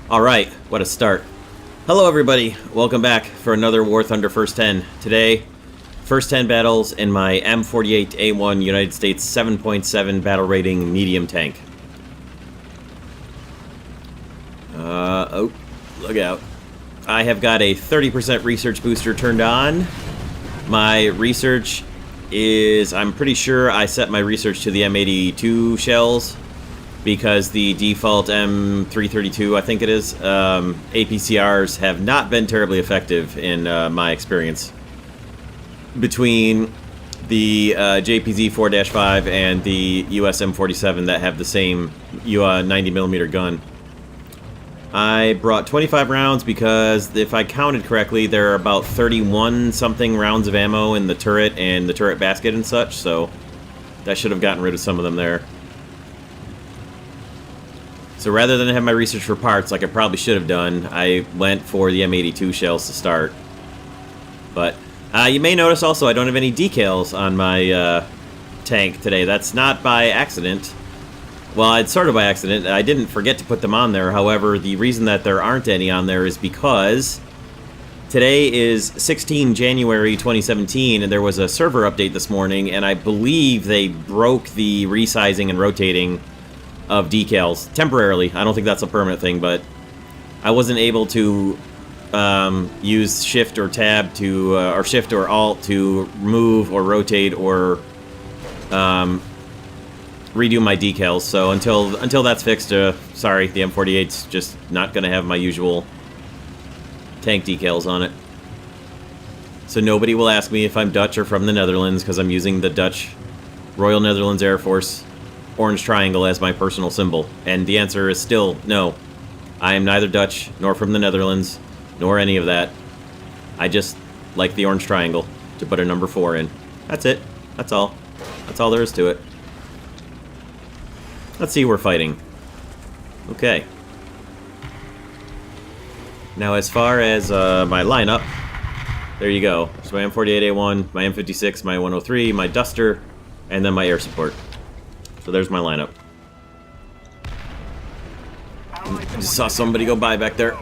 Alright, what a start. Hello everybody, welcome back for another War Thunder First 10. Today, first 10 battles in my M48A1 United States 7.7 battle rating medium tank. Oh, look out. I have got a 30% research booster turned on. My research is, I'm pretty sure I set my research to the M82 shells, because the default M332, I think it is, APCRs have not been terribly effective in my experience. Between the JPZ 4-5 and the US M47 that have the same 90mm gun. I brought 25 rounds because, if I counted correctly, there are about 31-something rounds of ammo in the turret and the turret basket and such, so that should have gotten rid of some of them there. So rather than have my research for parts, like I probably should have done, I went for the M82 shells to start. But you may notice also I don't have any decals on my tank today. That's not by accident. Well, it's sort of by accident. I didn't forget to put them on there. However, the reason that there aren't any on there is because today is 16 January 2017, and there was a server update this morning, and I believe they broke the resizing and rotating of decals temporarily. I don't think that's a permanent thing, but I wasn't able to use shift or tab to or shift or alt to move or rotate or redo my decals. So until that's fixed, sorry, the M48's just not going to have my usual tank decals on it. So nobody will ask me if I'm Dutch or from the Netherlands, because I'm using the Dutch Royal Netherlands Air Force orange triangle as my personal symbol. And the answer is still no. I am neither Dutch, nor from the Netherlands, nor any of that. I just like the orange triangle to put a number 4 in. That's it. That's all. That's all there is to it. Let's see who we're fighting. Okay. Now, as far as my lineup, there you go. So my M48A1, my M56, my 103, my Duster, and then my air support. So there's my lineup. I just saw somebody go by back there.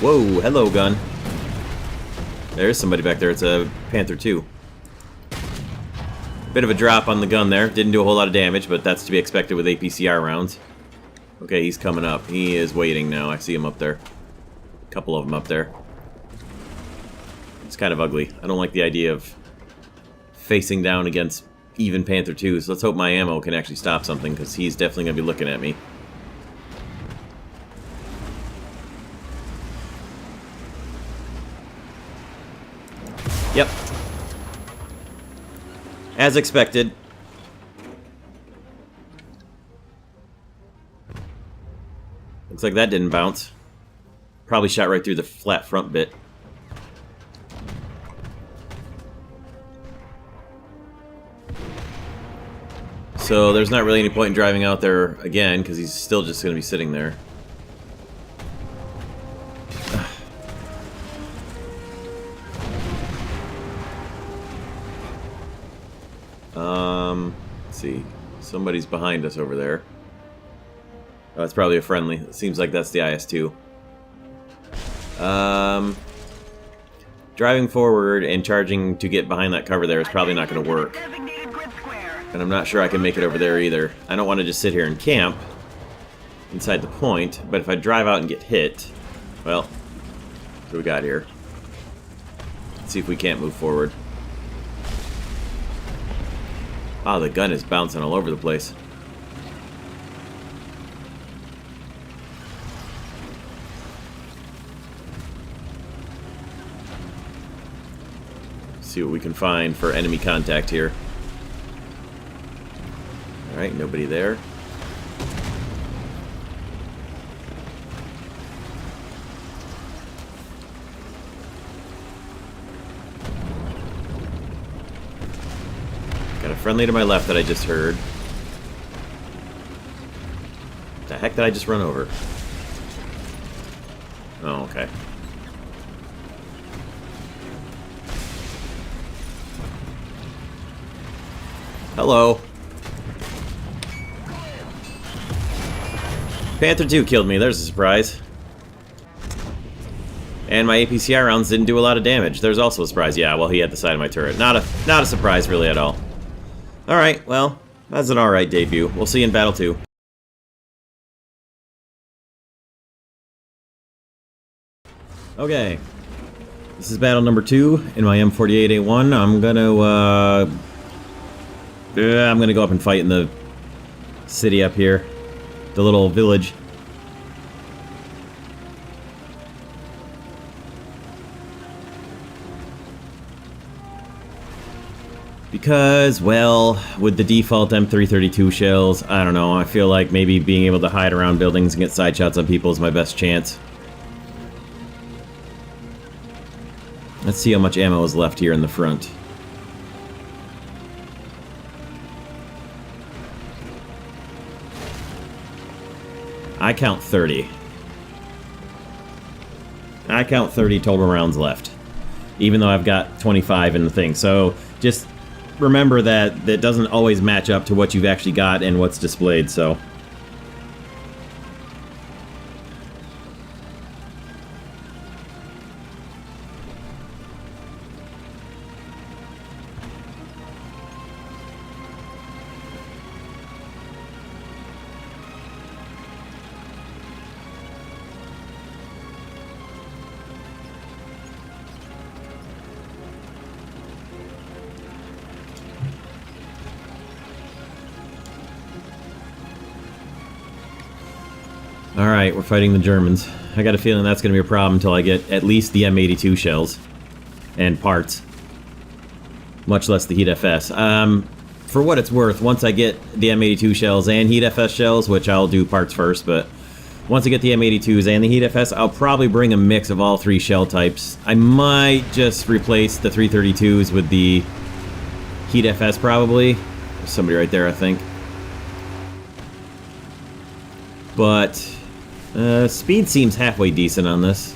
Whoa, hello, gun. There's somebody back there. It's a Panther 2. Bit of a drop on the gun there. Didn't do a whole lot of damage, but that's to be expected with APCR rounds. Okay, he's coming up. He is waiting now. I see him up there. A couple of them up there. It's kind of ugly. I don't like the idea of facing down against even Panther 2s. Let's hope my ammo can actually stop something, because he's definitely going to be looking at me. Yep. As expected. Looks like that didn't bounce. Probably shot right through the flat front bit. So there's not really any point in driving out there again, because he's still just going to be sitting there. Let's see. Somebody's behind us over there. Oh, it's probably a friendly. It seems like that's the IS-2. Driving forward and charging to get behind that cover there is probably not going to work. And I'm not sure I can make it over there either. I don't want to just sit here and camp inside the point, but if I drive out and get hit, well, what do we got here? Let's see if we can't move forward. Ah, the gun is bouncing all over the place. See what we can find for enemy contact here. Alright, nobody there. Got a friendly to my left that I just heard. What the heck did I just run over? Oh, okay. Hello. Panther 2 killed me, there's a surprise. And my APCR rounds didn't do a lot of damage. There's also a surprise. Yeah, well, he had the side of my turret. Not a surprise really at all. Alright, well, that's an alright debut. We'll see you in Battle 2. Okay. This is battle number 2 in my M48A1. I'm gonna go up and fight in the city up here. The little village. Because, well, with the default M332 shells, I don't know, I feel like maybe being able to hide around buildings and get side shots on people is my best chance. Let's see how much ammo is left here in the front. I count 30. I count 30 total rounds left, even though I've got 25 in the thing. So just remember that that doesn't always match up to what you've actually got and what's displayed, so. Alright, we're fighting the Germans. I got a feeling that's going to be a problem until I get at least the M82 shells. And parts. Much less the HEATFS. For what it's worth, once I get the M82 shells and HEATFS shells, which I'll do parts first, but once I get the M82s and the HEATFS, I'll probably bring a mix of all three shell types. I might just replace the 332s with the HEATFS, probably. There's somebody right there, I think. But speed seems halfway decent on this.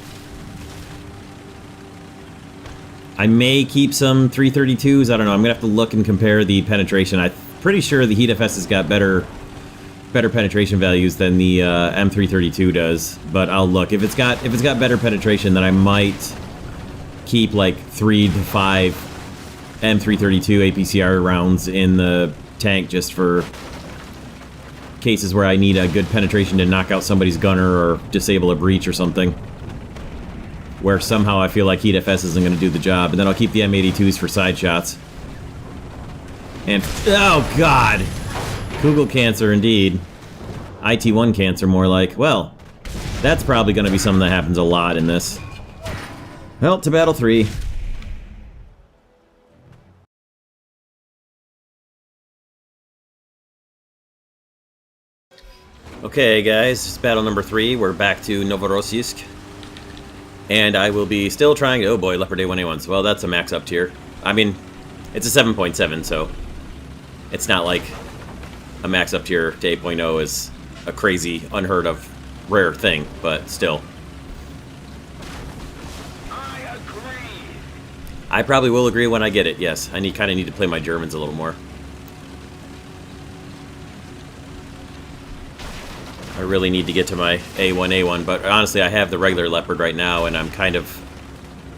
I may keep some 332s. I don't know. I'm gonna have to look and compare the penetration. I'm pretty sure the HEATFS has got better penetration values than the M332 does. But I'll look. If it's got better penetration, then I might keep like 3 to 5 M332 APCR rounds in the tank just for cases where I need a good penetration to knock out somebody's gunner or disable a breach or something. Where somehow I feel like HEATFS isn't going to do the job, and then I'll keep the M82s for side shots. And, oh god! Kugel cancer indeed. IT1 cancer more like. Well, that's probably going to be something that happens a lot in this. Well, to Battle 3. Okay, guys, it's battle number 3. We're back to Novorossiysk. And I will be still trying to... Oh boy, Leopard A1A1s. Well, that's a max up tier. I mean, it's a 7.7, so it's not like a max up tier to 8.0 is a crazy, unheard of, rare thing, but still. I agree. I probably will agree when I get it, yes. I kind of need to play my Germans a little more. I really need to get to my A1A1, but honestly, I have the regular Leopard right now, and I'm kind of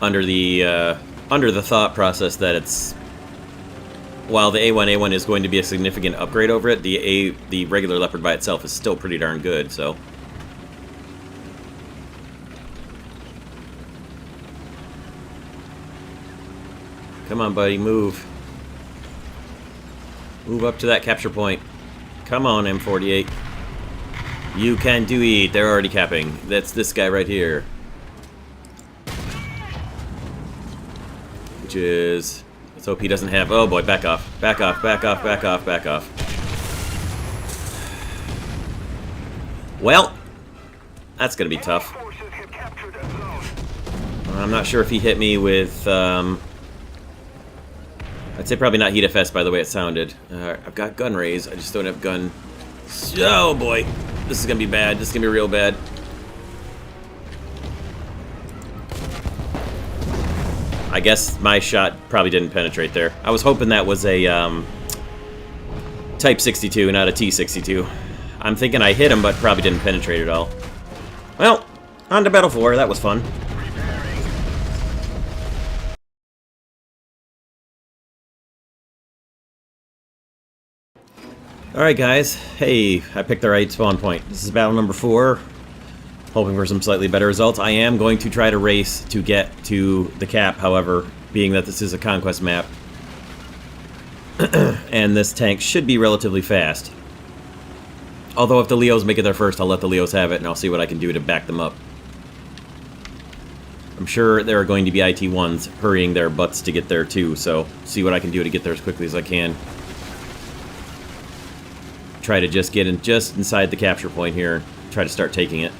under the thought process that it's, while the A1A1 is going to be a significant upgrade over it, the regular Leopard by itself is still pretty darn good. So, come on, buddy, move. Move up to that capture point. Come on, M48. You can do it. They're already capping. That's this guy right here. Which is... Let's hope he doesn't have... Oh boy, back off. Back off, back off, back off, back off. Well, that's going to be tough. I'm not sure if he hit me with... I'd say probably not HEATFS by the way it sounded. I've got gun raise. I just don't have gun... Oh boy. This is gonna be bad. This is gonna be real bad. I guess my shot probably didn't penetrate there. I was hoping that was a Type 62, not a T-62. I'm thinking I hit him, but probably didn't penetrate at all. Well, on to Battle 4. That was fun. Alright guys, hey, I picked the right spawn point. This is battle number 4. Hoping for some slightly better results. I am going to try to race to get to the cap, however, being that this is a conquest map. And this tank should be relatively fast. Although if the Leos make it there first, I'll let the Leos have it, and I'll see what I can do to back them up. I'm sure there are going to be IT-1s hurrying their butts to get there too, so see what I can do to get there as quickly as I can. Try to just get in just inside the capture point here. Try to start taking it.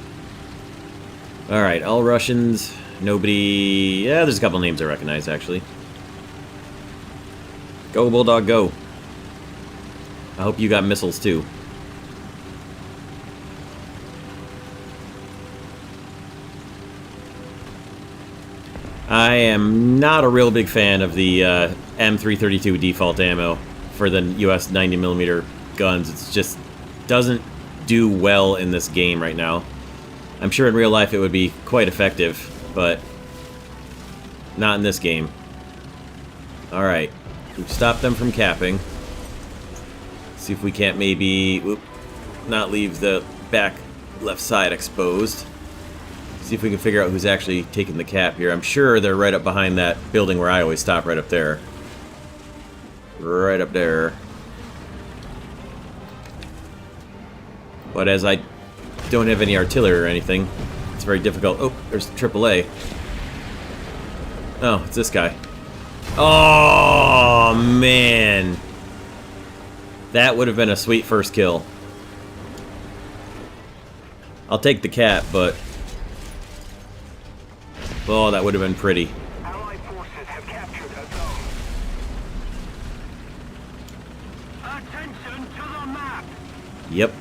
Alright, all Russians. Nobody... Yeah, there's a couple names I recognize, actually. Go, Bulldog, go. I hope you got missiles, too. I am not a real big fan of the M332 default ammo for the US 90mm guns. It just doesn't do well in this game right now. I'm sure in real life it would be quite effective, but not in this game. Alright, we've stopped them from capping. See if we can't maybe not leave the back left side exposed. See if we can figure out who's actually taking the cap here. I'm sure they're right up behind that building where I always stop, right up there. Right up there. But as I don't have any artillery or anything, it's very difficult. Oh, there's AAA. Oh, it's this guy. Oh, man. That would have been a sweet first kill. I'll take the cap, but... Oh, that would have been pretty. Allied forces have captured a zone. Attention to the map. Yep.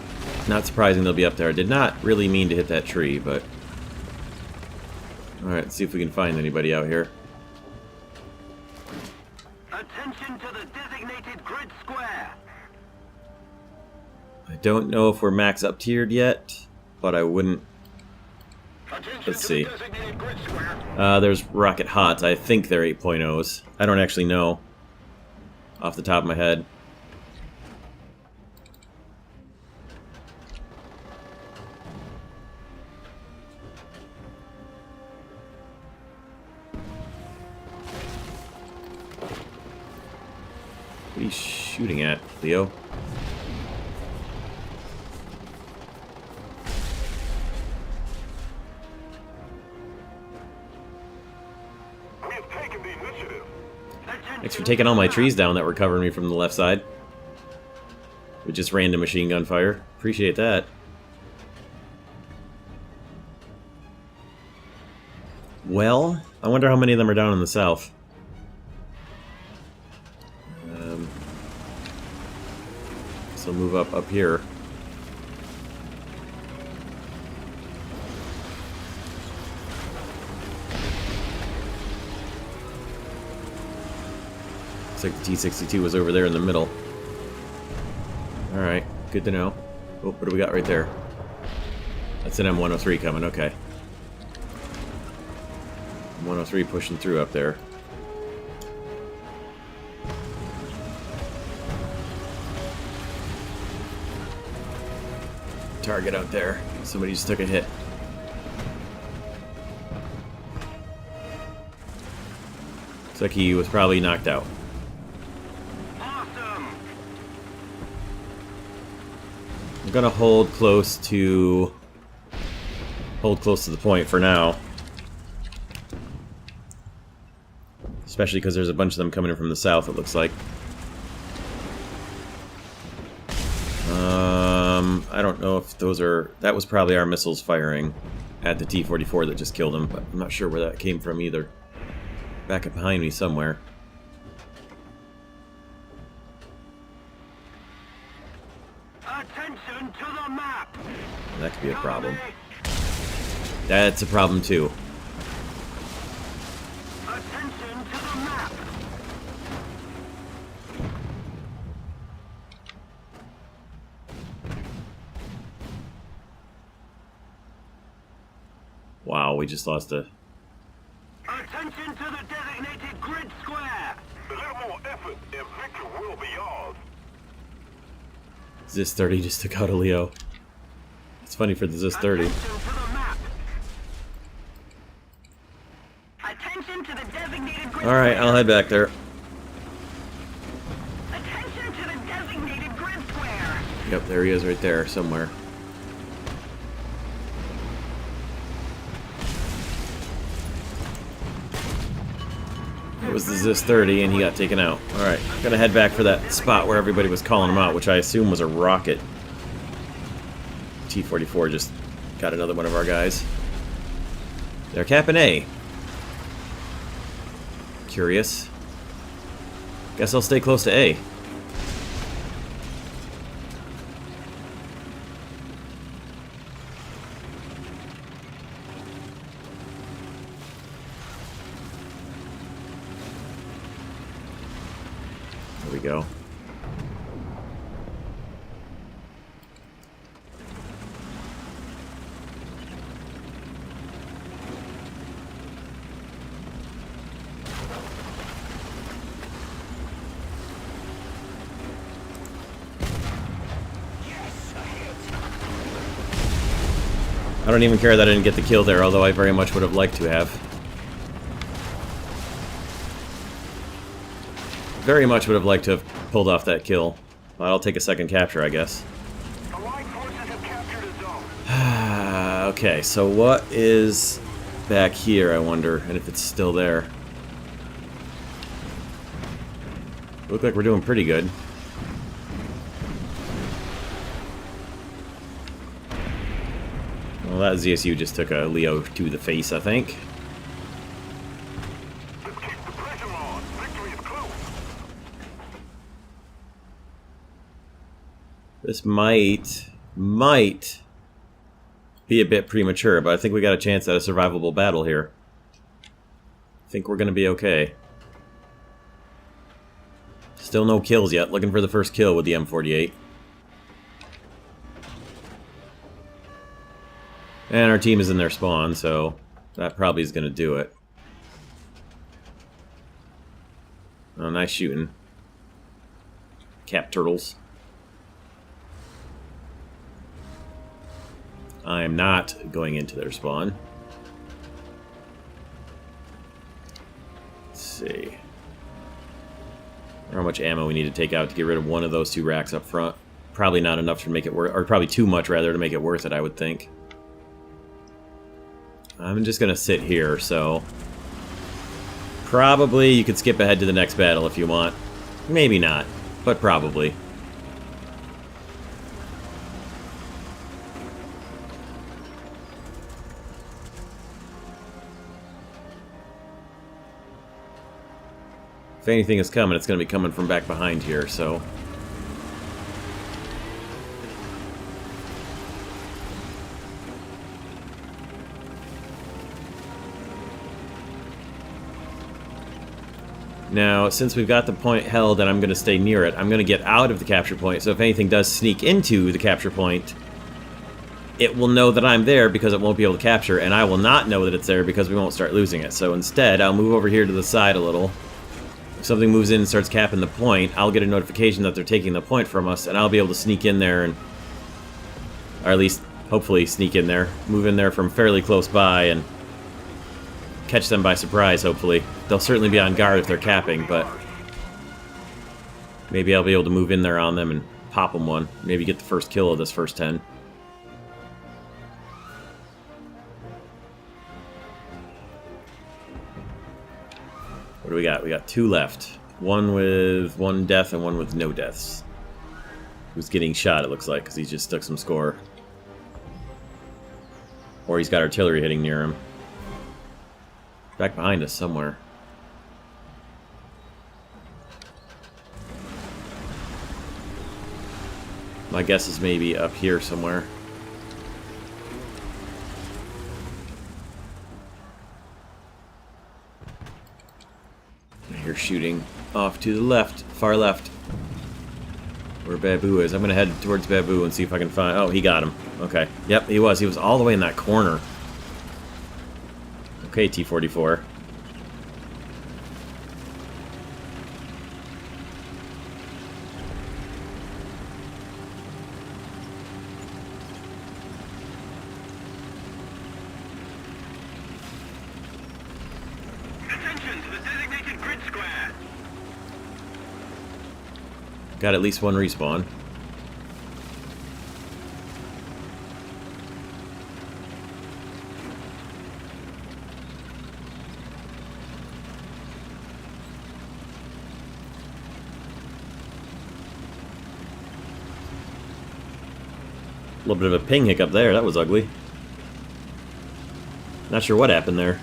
Not surprising they'll be up there. I did not really mean to hit that tree, but... Alright, let's see if we can find anybody out here. Attention to the designated grid square. I don't know if we're max up tiered yet, but I wouldn't... Attention Let's to see. the designated grid square. There's Rocket Hots. I think they're 8.0s. I don't actually know off the top of my head. What are you shooting at, Leo? We have taken the initiative. Thanks for taking all my trees down that were covering me from the left side. With just random machine gun fire. Appreciate that. Well, I wonder how many of them are down in the south. So move up here. Looks like the T-62 was over there in the middle. Alright, good to know. Oh, what do we got right there? That's an M103 coming, okay. M103 pushing through up there. Target out there. Somebody just took a hit. Looks like he was probably knocked out. Awesome. I'm gonna hold close to the point for now. Especially because there's a bunch of them coming in from the south, it looks like. I don't know if those are... That was probably our missiles firing at the T-44 that just killed him, but I'm not sure where that came from either. Back up behind me somewhere. Attention to the map. That could be a problem. That's a problem too. Attention to the map. Wow, we just lost a... Attention to the designated grid square. A little more effort and victory will be ours. Zis 30 just took out a Leo. It's funny for the Zis 30. Attention to the map. Attention to the designated grid Alright, square. I'll head back there. Attention to the designated grid square. Yep, there he is right there, somewhere. It was the Zis 30 and he got taken out. Alright, gonna head back for that spot where everybody was calling him out, which I assume was a rocket. T-44 just got another one of our guys. They're capping A. Curious. Guess I'll stay close to A. There we go. I don't even care that I didn't get the kill there, although I very much would have liked to have. Very much would have liked to have pulled off that kill. Well, I'll take a second capture, I guess. Allied forces have captured a zone. Okay, so what is back here, I wonder, and if it's still there. Look like we're doing pretty good. Well, that ZSU just took a Leo to the face, I think. Let's keep the pressure on. Victory is close. This might be a bit premature, but I think we got a chance at a survivable battle here. I think we're going to be okay. Still no kills yet. Looking for the first kill with the M48. And our team is in their spawn, so that probably is going to do it. Oh, nice shooting. Cap turtles. I am not going into their spawn. Let's see. I wonder how much ammo we need to take out to get rid of one of those two racks up front. Probably not enough to make it worth, or probably too much rather to make it worth it, I would think. I'm just gonna sit here, so probably you could skip ahead to the next battle if you want. Maybe not, but probably. If anything is coming, it's gonna be coming from back behind here, so... Now, since we've got the point held and I'm going to stay near it, I'm going to get out of the capture point, so if anything does sneak into the capture point, it will know that I'm there because it won't be able to capture, and I will not know that it's there because we won't start losing it. So instead, I'll move over here to the side a little. If something moves in and starts capping the point, I'll get a notification that they're taking the point from us, and I'll be able to sneak in there, and, or at least, hopefully, sneak in there. Move in there from fairly close by, and catch them by surprise, hopefully. They'll certainly be on guard if they're capping, but maybe I'll be able to move in there on them and pop them one. Maybe get the first kill of this first 10. What do we got? We got 2 left. One with 1 death and one with no deaths. Who's getting shot, it looks like, because he just took some score. Or he's got artillery hitting near him. Back behind us somewhere. My guess is maybe up here somewhere. I hear shooting off to the left, far left. Where Babu is. I'm gonna head towards Babu and see if I can find... Oh, he got him. Okay. Yep, he was. He was all the way in that corner. Okay, T-44. Attention to the designated grid square. Got at least one respawn. A little bit of a ping hiccup there. That was ugly. Not sure what happened there.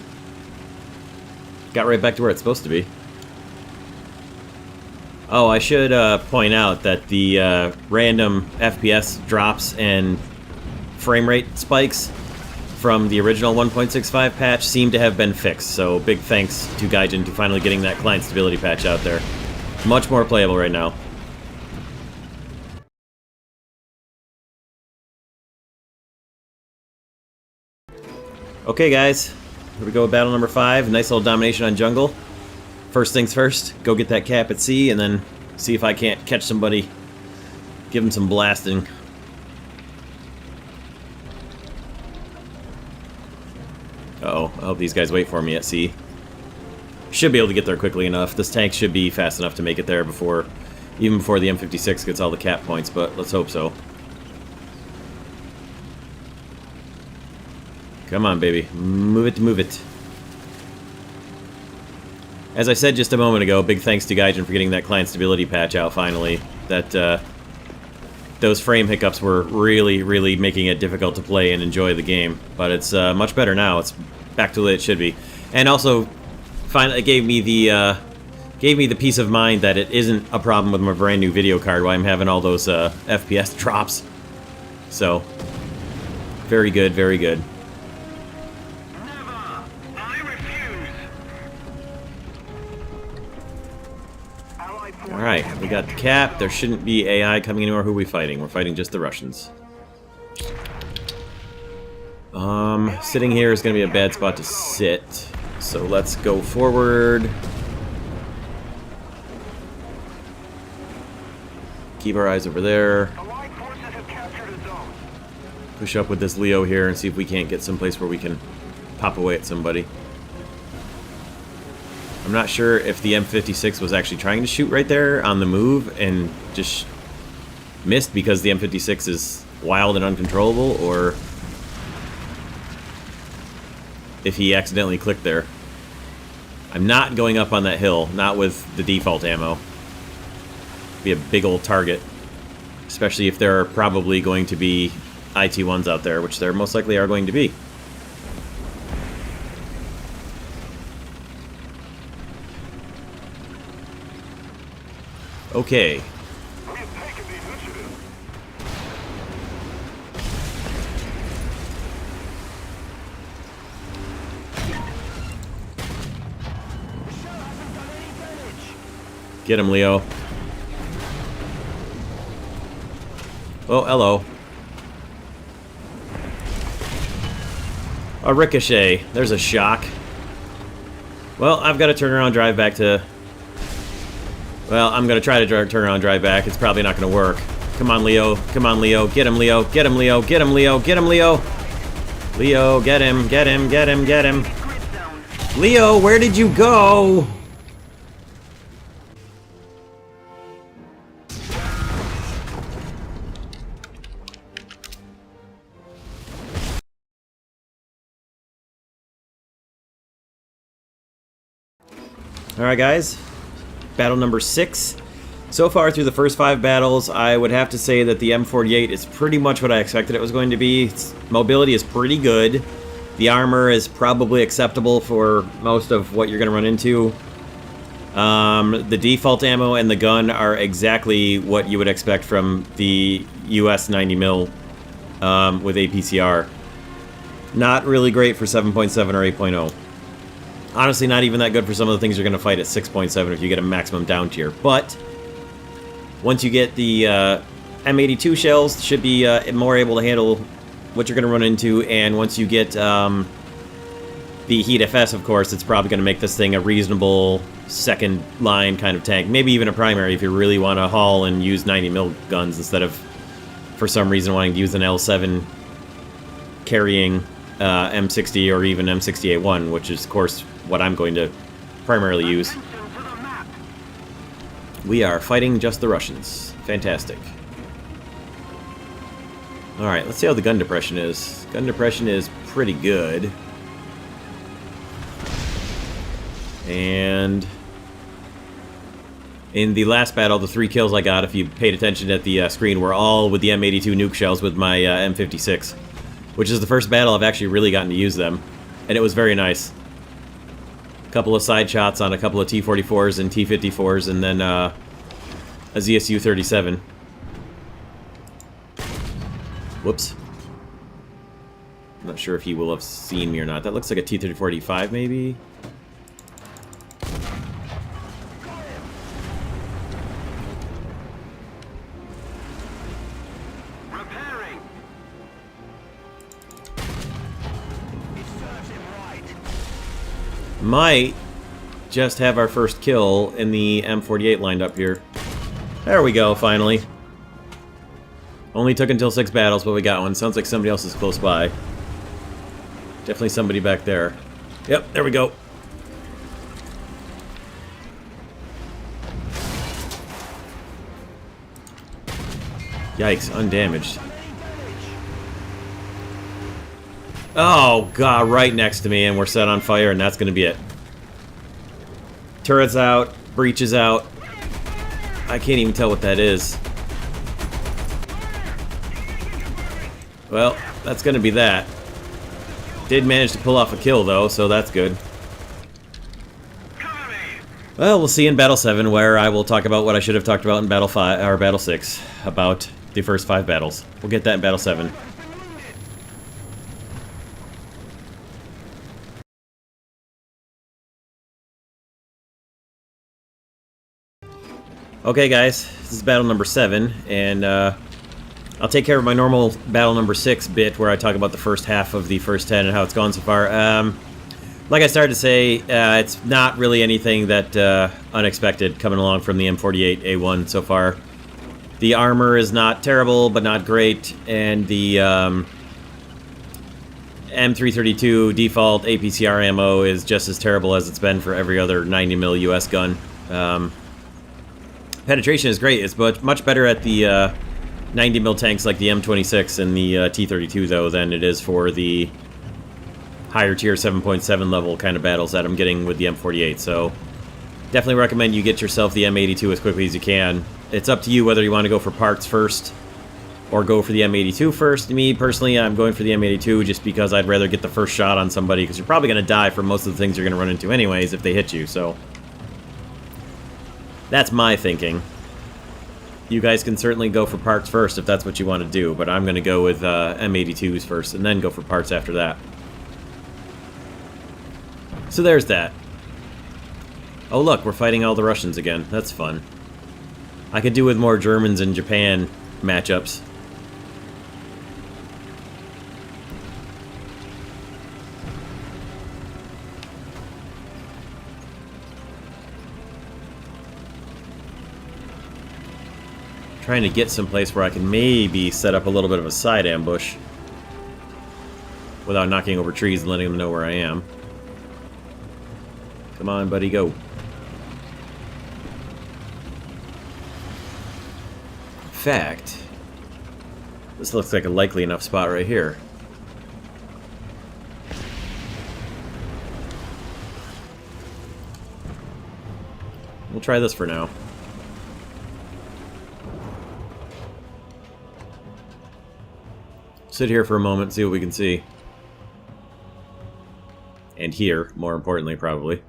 Got right back to where it's supposed to be. Oh, I should point out that the random FPS drops and frame rate spikes from the original 1.65 patch seem to have been fixed. So big thanks to Gaijin to finally getting that client stability patch out there. Much more playable right now. Okay, guys, here we go with battle number 5. Nice little domination on jungle. First things first, go get that cap at sea, and then see if I can't catch somebody. Give them some blasting. Uh-oh, I hope these guys wait for me at sea. Should be able to get there quickly enough. This tank should be fast enough to make it there before, even before the M56 gets all the cap points, but let's hope so. Come on, baby. Move it, move it. As I said just a moment ago, big thanks to Gaijin for getting that client stability patch out finally. That, those frame hiccups were really making it difficult to play and enjoy the game. But it's much better now. It's back to the way it should be. And also, finally, it gave me the peace of mind that it isn't a problem with my brand new video card while I'm having all those FPS drops. So, very good, very good. Alright, we got the cap. There shouldn't be AI coming anymore. Who are we fighting? We're fighting just the Russians. Sitting here is going to be a bad spot to sit. So let's go forward. Keep our eyes over there. Push up with this Leo here and see if we can't get someplace where we can pop away at somebody. I'm not sure if the M56 was actually trying to shoot right there on the move and just missed because the M56 is wild and uncontrollable, or if he accidentally clicked there. I'm not going up on that hill, not with the default ammo. Be a big old target, especially if there are probably going to be IT-1s out there, which there most likely are going to be. Okay. Get him, Leo. Oh, hello. A ricochet. There's a shock. Well, I've got to turn around and drive back to... Well, I'm going to try to turn around and drive back. It's probably not going to work. Come on, Leo. Come on, Leo. Get him, Leo. Get him, Leo. Get him, Leo. Get him, Leo. Leo, get him. Get him. Get him. Get him. Leo, where did you go? Alright, guys. Battle number 6. So far through the first 5 battles, I would have to say that the M48 is pretty much what I expected it was going to be. Its mobility is pretty good. The armor is probably acceptable for most of what you're going to run into. The default ammo and the gun are exactly what you would expect from the US 90mm with APCR. Not really great for 7.7 or 8.0. Honestly, not even that good for some of the things you're going to fight at 6.7 if you get a maximum down tier. But once you get the M82 shells, should be more able to handle what you're going to run into. And once you get the HEATFS, of course, it's probably going to make this thing a reasonable second line kind of tank. Maybe even a primary if you really want to haul and use 90mm guns instead of, for some reason, wanting to use an L7 carrying M60 or even M48A1, which is, of course, what I'm going to primarily use. Attention to the map. We are fighting just the Russians. Fantastic. Alright, let's see how the gun depression is. Gun depression is pretty good. And in the last battle, the 3 kills I got, if you paid attention at the screen, were all with the M82 nuke shells with my M56, which is the first battle I've actually really gotten to use them, and it was very nice. A couple of side shots on a couple of T-44s and T-54s, and then a ZSU-37. Whoops. I'm not sure if he will have seen me or not. That looks like a T-34-85, maybe? Repairing. It serves him right. Might just have our first kill in the M48 lined up here. There we go, finally. Only took until 6 battles, but we got one. Sounds like somebody else is close by. Definitely somebody back there. Yep, there we go. Yikes, undamaged. Oh, God, right next to me, and we're set on fire, and that's going to be it. Turret's out, breach is out. I can't even tell what that is. Well, that's going to be that. Did manage to pull off a kill, though, so that's good. Cover me. Well, we'll see in Battle 7, where I will talk about what I should have talked about in Battle 5 or Battle 6, about the first 5 battles. We'll get that in Battle 7. Okay, guys, this is battle number 7, and I'll take care of my normal battle number 6 bit, where I talk about the first half of the first 10 and how it's gone so far. Like I started to say, it's not really anything that unexpected coming along from the M48A1 so far. The armor is not terrible, but not great, and the M332 default APCR ammo is just as terrible as it's been for every other 90mm US gun. Penetration is great. It's much better at the 90mm tanks like the M26 and the T-32, though, than it is for the higher tier 7.7 level kind of battles that I'm getting with the M48. So definitely recommend you get yourself the M82 as quickly as you can. It's up to you whether you want to go for parts first or go for the M82 first. Me, personally, I'm going for the M82 just because I'd rather get the first shot on somebody, because you're probably going to die from most of the things you're going to run into anyways if they hit you, so that's my thinking. You guys can certainly go for parts first if that's what you want to do, but I'm going to go with M82s first and then go for parts after that. So there's that. Oh look, we're fighting all the Russians again. That's fun. I could do with more Germans and Japan matchups. Trying to get someplace where I can maybe set up a little bit of a side ambush without knocking over trees and letting them know where I am. Come on, buddy, go. In fact, this looks like a likely enough spot right here. We'll try this for now. Sit here for a moment, see what we can see. And hear, more importantly, probably.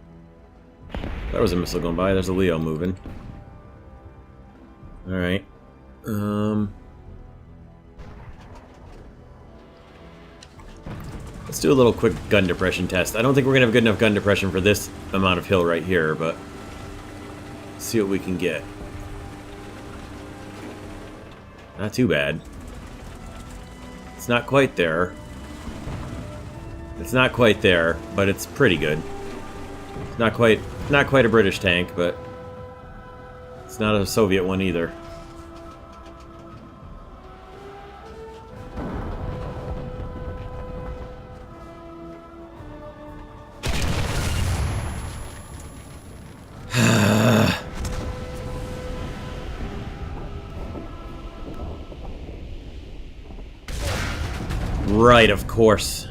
There was a missile going by. There's a Leo moving. Alright. Let's do a little quick gun depression test. I don't think we're going to have good enough gun depression for this amount of hill right here, but let's see what we can get. Not too bad. It's not quite there. It's not quite there, but it's pretty good. It's not quite a British tank, but it's not a Soviet one either. Right, of course.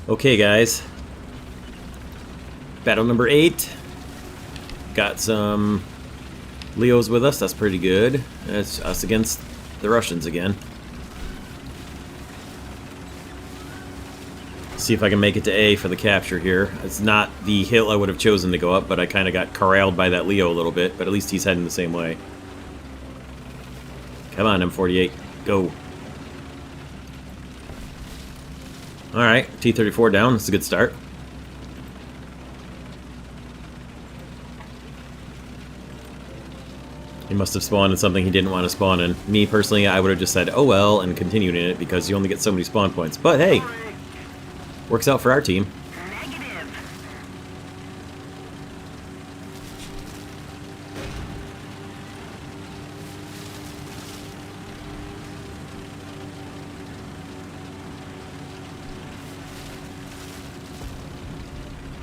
Okay, guys. Battle number 8. Got some Leos with us. That's pretty good. It's us against the Russians again. See if I can make it to A for the capture here. It's not the hill I would have chosen to go up, but I kind of got corralled by that Leo a little bit, but at least he's heading the same way. Come on, M48. Go. Alright, T-34 down. That's a good start. He must have spawned in something he didn't want to spawn in. Me, personally, I would have just said, oh well, and continued in it, because you only get so many spawn points. But hey, works out for our team. Negative.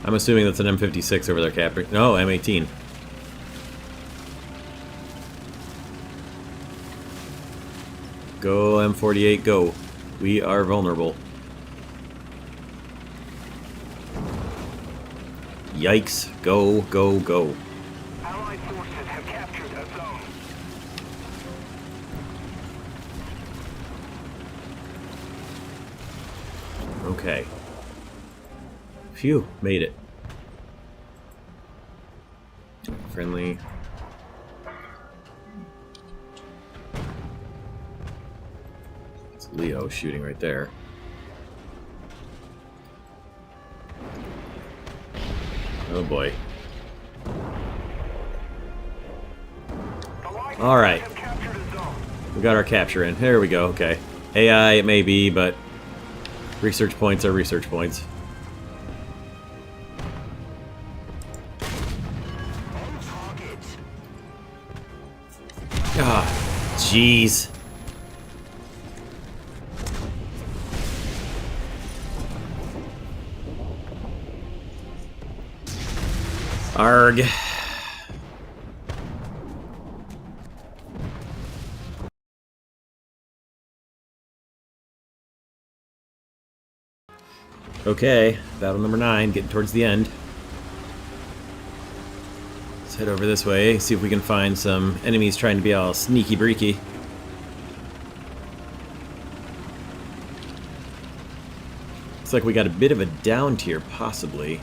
I'm assuming that's an M56 over there, Captain. No, M18. Go, M48, go. We are vulnerable. Yikes. Go, go, go. Allied forces have captured a zone. Okay. Phew, made it. Friendly. It's Leo shooting right there. Oh boy. All right. Have captured a zone. We got our capture in. There we go. Okay. AI it may be, but research points are research points. On target. Ah, jeez. Arg. Okay, battle number 9, getting towards the end. Let's head over this way, see if we can find some enemies trying to be all sneaky breaky. Looks like we got a bit of a down tier, possibly.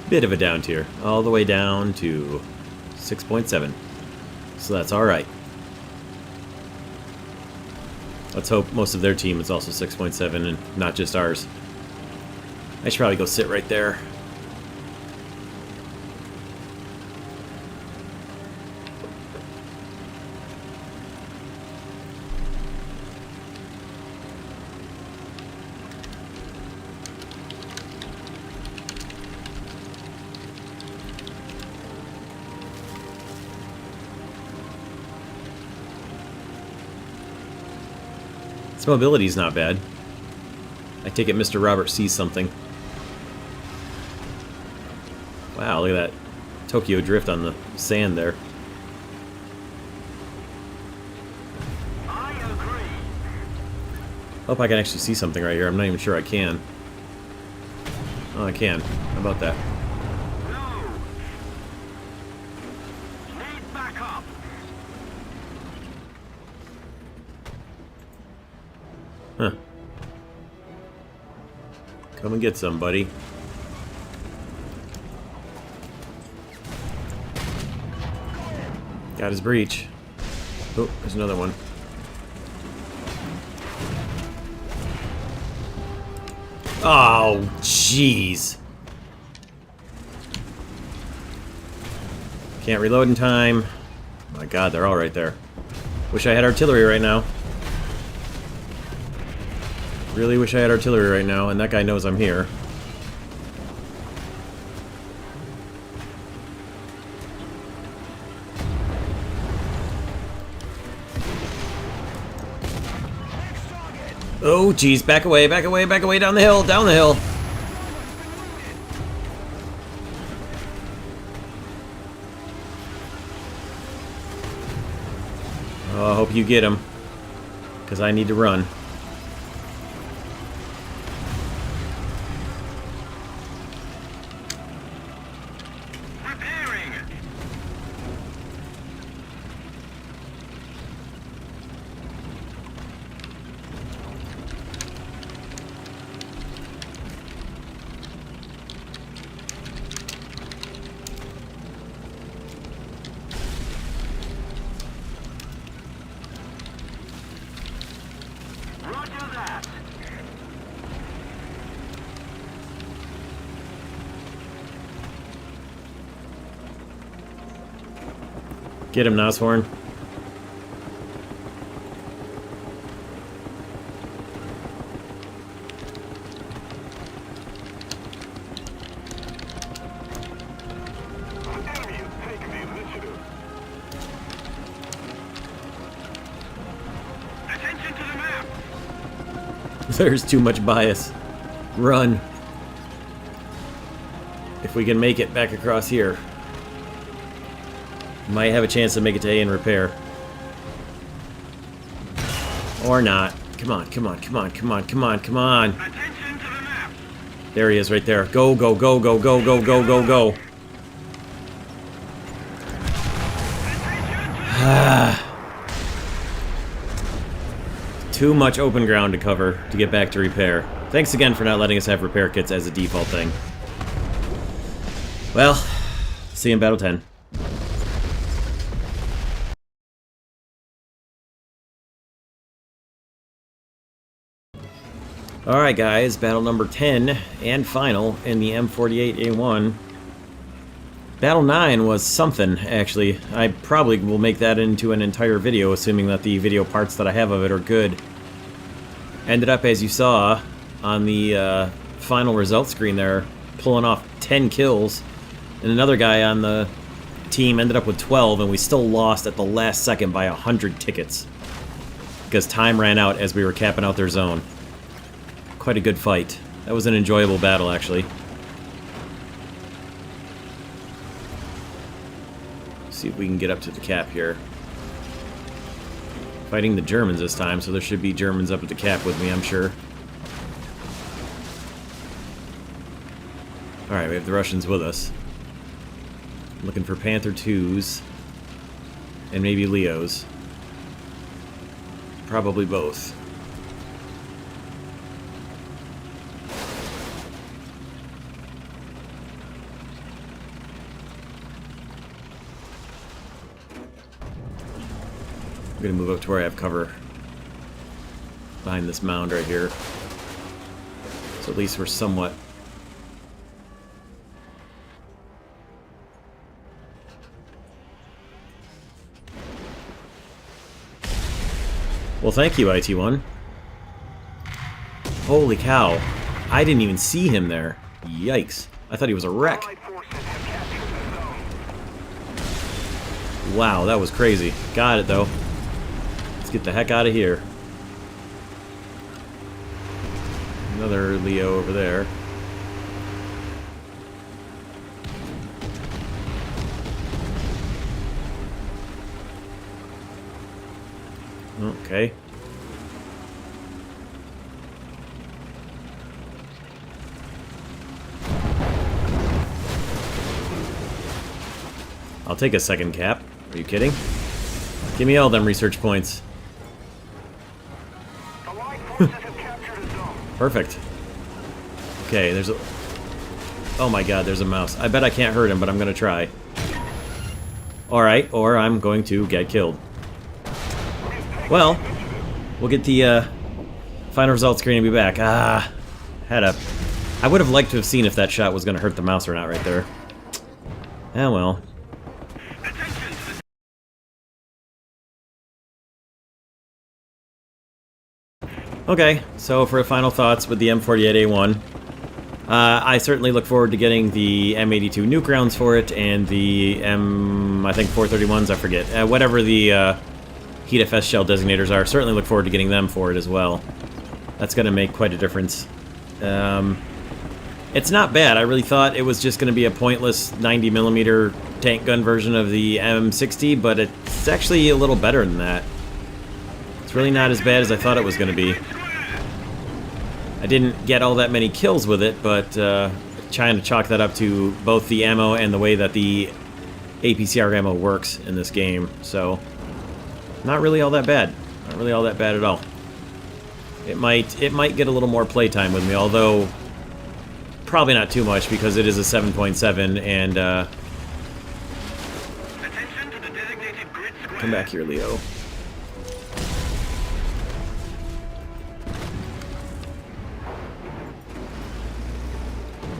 Bit of a down tier, all the way down to 6.7. So that's alright. Let's hope most of their team is also 6.7 and not just ours. I should probably go sit right there. Its mobility's not bad. I take it Mr. Robert sees something. Wow, look at that Tokyo drift on the sand there. I agree. Hope I can actually see something right here. I'm not even sure I can. Oh, I can. How about that? No. Need backup. Huh. Come and get some, buddy. Got his breach. Oh, there's another one. Oh, jeez. Can't reload in time. My god, they're all right there. Wish I had artillery right now. Really wish I had artillery right now, and that guy knows I'm here. Oh, jeez, back away, back away, back away, down the hill, down the hill. Oh, I hope you get him, because I need to run. Repairing. Roger that. Get him, Noshorn. Enemy is taking the initiative. Attention to the map. There's too much bias. Run. If we can make it back across here. Might have a chance to make it to A and repair. Or not. Come on, come on, come on, come on, come on, come on. Attention to the map. There he is right there. Go, go, go, go, go, go, go, go, go. Too much open ground to cover to get back to repair. Thanks again for not letting us have repair kits as a default thing. Well, see you in Battle 10. Alright guys, battle number 10 and final in the M48A1. Battle 9 was something, actually. I probably will make that into an entire video, assuming that the video parts that I have of it are good. Ended up, as you saw, on the final result screen there, pulling off 10 kills. And another guy on the team ended up with 12, and we still lost at the last second by 100 tickets. Because time ran out as we were capping out their zone. Quite a good fight. That was an enjoyable battle, actually. See if we can get up to the cap here. Fighting the Germans this time, so there should be Germans up at the cap with me, I'm sure. Alright, we have the Russians with us. Looking for Panther 2s. And maybe Leos. Probably both. I'm gonna move up to where I have cover behind this mound right here. So at least we're somewhat... Well, thank you, IT1. Holy cow. I didn't even see him there. Yikes. I thought he was a wreck. Allied forces have captured the zone. Wow, that was crazy. Got it, though. Let's get the heck out of here. Another Leo over there. Okay. I'll take a second cap. Are you kidding? Give me all them research points. Allied forces have captured a zone. Perfect. Okay, there's a... Oh my god, there's a mouse. I bet I can't hurt him, but I'm gonna try. Alright, or I'm going to get killed. Well, we'll get the final results screen and be back. Had a I would have liked to have seen if that shot was going to hurt the mouse or not right there. Oh well. Okay, so for final thoughts with the M48A1, I certainly look forward to getting the M82 nuke rounds for it, and the I think 431s, I forget. Whatever the HEATFS shell designators are, certainly look forward to getting them for it as well. That's going to make quite a difference. It's not bad. I really thought it was just going to be a pointless 90mm tank gun version of the M60, but it's actually a little better than that. It's really not as bad as I thought it was going to be. I didn't get all that many kills with it, but trying to chalk that up to both the ammo and the way that the APCR ammo works in this game. So, not really all that bad. Not really all that bad at all. It might get a little more playtime with me, although probably not too much because it is a 7.7 and come back here, Leo.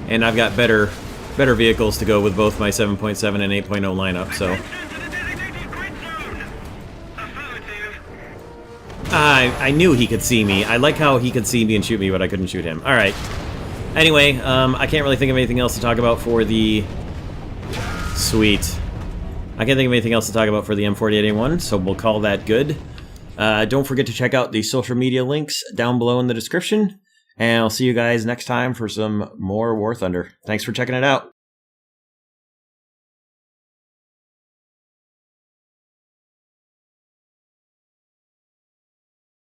And I've got better vehicles to go with both my 7.7 and 8.0 lineup, so I knew he could see me. I like how he could see me and shoot me, but I couldn't shoot him. Alright. Anyway, I can't really think of anything else to talk about for the... Sweet. I can't think of anything else to talk about for the M48A1, so we'll call that good. Don't forget to check out the social media links down below in the description. And I'll see you guys next time for some more War Thunder. Thanks for checking it out.